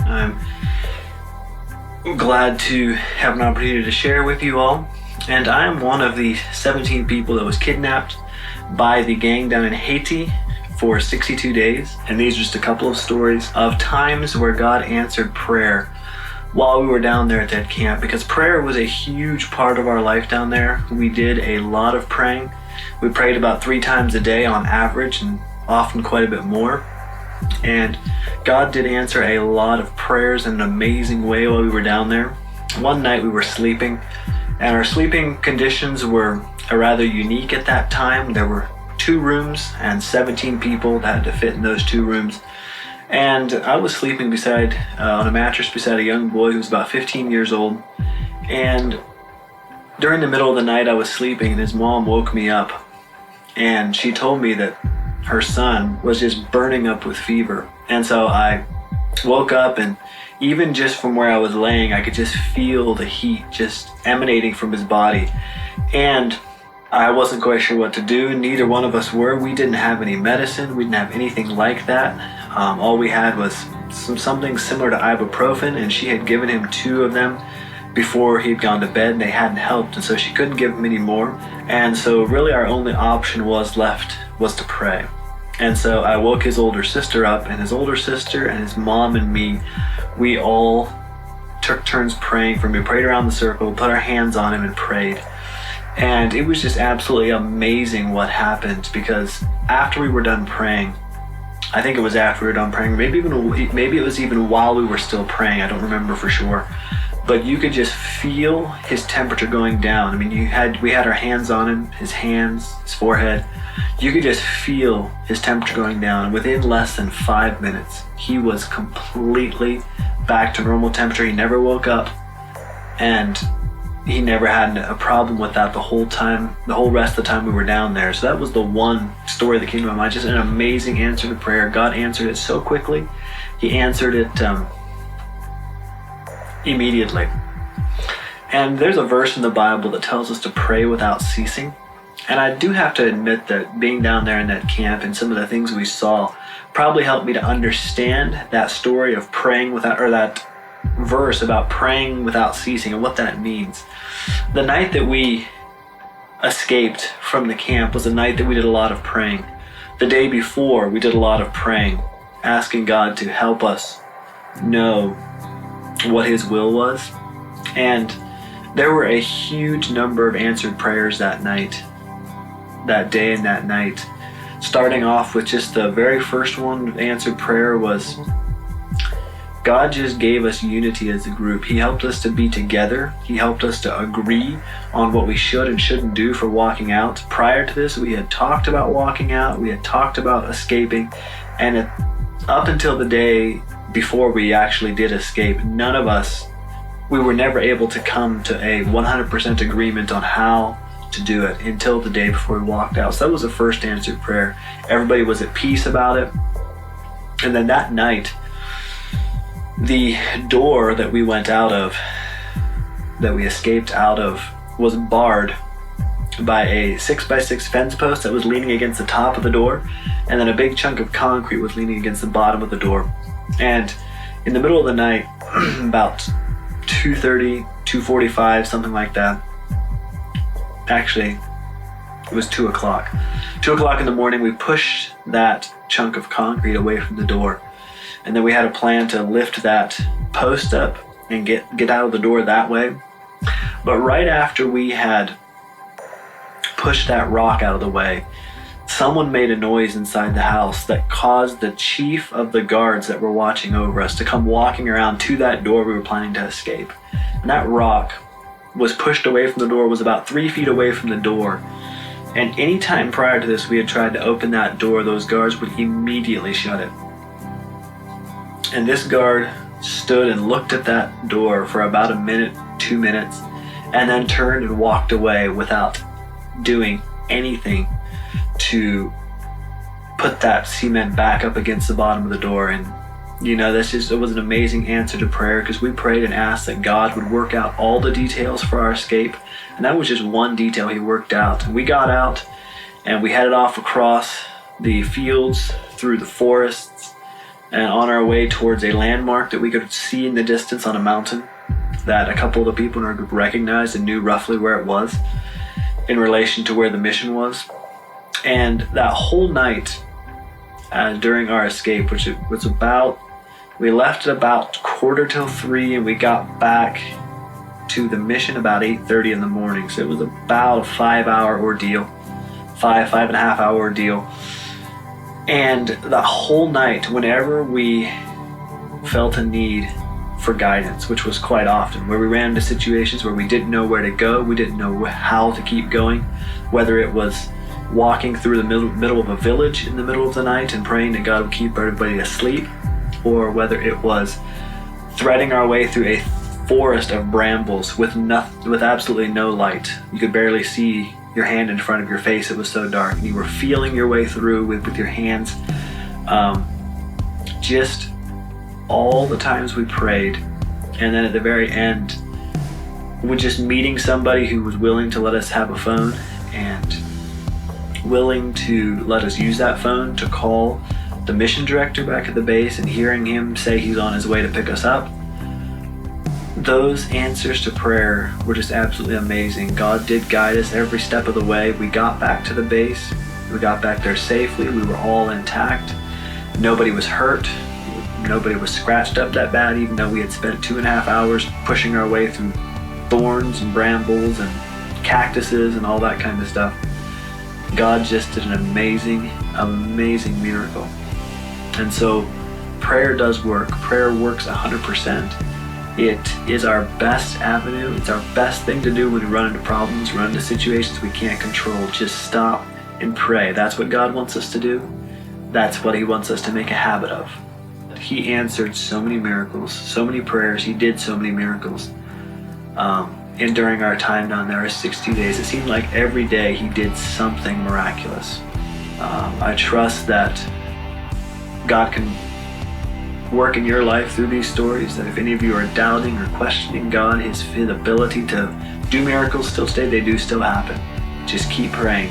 I'm glad to have an opportunity to share with you all. And I am one of the 17 people that was kidnapped by the gang down in Haiti for 62 days. And these are just a couple of stories of times where God answered prayer while we were down there at that camp, because prayer was a huge part of our life down there. We did a lot of praying. We prayed about 3 times a day on average, and often quite a bit more. And God did answer a lot of prayers in an amazing way while we were down there. One night we were sleeping, and our sleeping conditions were rather unique at that time. There were 2 rooms and 17 people that had to fit in those 2 rooms. And I was sleeping beside on a mattress beside a young boy who was about 15 years old. And during the middle of the night I was sleeping, and his mom woke me up, and she told me that her son was just burning up with fever. And so I woke up, and even just from where I was laying, I could just feel the heat just emanating from his body. And I wasn't quite sure what to do. Neither one of us were. We didn't have any medicine. We didn't have anything like that. All we had was something similar to ibuprofen, and she had given him 2 of them before he'd gone to bed, and they hadn't helped, and so she couldn't give him any more. And so really our only option was to pray. And so I woke his older sister up, and his older sister and his mom and me, we all took turns praying for him. We prayed around the circle, put our hands on him and prayed. And it was just absolutely amazing what happened, because after we were done praying, I think it was after we were done praying, maybe it was even while we were still praying, I don't remember for sure, but you could just feel his temperature going down. I mean, we had our hands on him, his hands, his forehead. You could just feel his temperature going down, and within less than 5 minutes, he was completely back to normal temperature. He never woke up, and he never had a problem with that the whole rest of the time we were down there. So that was the one story that came to my mind. Just an amazing answer to prayer. God answered it so quickly. He answered it immediately. And there's a verse in the Bible that tells us to pray without ceasing. And I do have to admit that being down there in that camp and some of the things we saw probably helped me to understand that story of praying without, or that verse about praying without ceasing and what that means. The night that we escaped from the camp was a night that we did a lot of praying. The day before, we did a lot of praying, asking God to help us know what His will was. And there were a huge number of answered prayers that night, that day and that night. Starting off with just the very first one answered prayer was, God just gave us unity as a group. He helped us to be together. He helped us to agree on what we should and shouldn't do for walking out. Prior to this, we had talked about walking out. We had talked about escaping. And up until the day before we actually did escape, none of us, we were never able to come to a 100% agreement on how to do it until the day before we walked out. So that was the first answered prayer. Everybody was at peace about it. And then that night, the door that we went out of, that we escaped out of, was barred by a 6x6 fence post that was leaning against the top of the door, and then a big chunk of concrete was leaning against the bottom of the door. And in the middle of the night, about 2:30, 2:45, something like that. Actually, it was 2 o'clock. 2 o'clock in the morning, we pushed that chunk of concrete away from the door. And then we had a plan to lift that post up and get out of the door that way. But right after we had pushed that rock out of the way, someone made a noise inside the house that caused the chief of the guards that were watching over us to come walking around to that door we were planning to escape. And that rock was pushed away from the door, was about 3 feet away from the door. And any time prior to this we had tried to open that door, those guards would immediately shut it. And this guard stood and looked at that door for about a minute, 2 minutes, and then turned and walked away without doing anything to put that cement back up against the bottom of the door. And it was an amazing answer to prayer, because we prayed and asked that God would work out all the details for our escape. And that was just one detail He worked out. And we got out and we headed off across the fields, through the forests, and on our way towards a landmark that we could see in the distance on a mountain that a couple of the people in our group recognized and knew roughly where it was in relation to where the mission was. And that whole night during our escape, which it was we left at about 2:45 and we got back to the mission about 8:30 in the morning. So it was about a 5-hour ordeal, 5.5 hour ordeal. And the whole night, whenever we felt a need for guidance, which was quite often, where we ran into situations where we didn't know where to go, we didn't know how to keep going, whether it was walking through the middle of a village in the middle of the night and praying that God would keep everybody asleep, or whether it was threading our way through a forest of brambles with absolutely no light. You could barely see your hand in front of your face, it was so dark, and you were feeling your way through with your hands. Just all the times we prayed, and then at the very end, with just meeting somebody who was willing to let us have a phone and willing to let us use that phone to call the mission director back at the base, and hearing him say he's on his way to pick us up. Those answers to prayer were just absolutely amazing. God did guide us every step of the way. We got back to the base. We got back there safely. We were all intact. Nobody was hurt. Nobody was scratched up that bad, even though we had spent 2.5 hours pushing our way through thorns and brambles and cactuses and all that kind of stuff. God just did an amazing, amazing miracle. And so prayer does work. Prayer works 100%. It is our best avenue. It's our best thing to do when we run into problems, run into situations we can't control. Just stop and pray. That's what God wants us to do. That's what He wants us to make a habit of. He answered so many miracles, so many prayers. He did so many miracles. And during our time down there, 60 days, it seemed like every day He did something miraculous. I trust that God can work in your life through these stories, that if any of you are doubting or questioning God, His ability to do miracles still today, they do still happen. Just keep praying.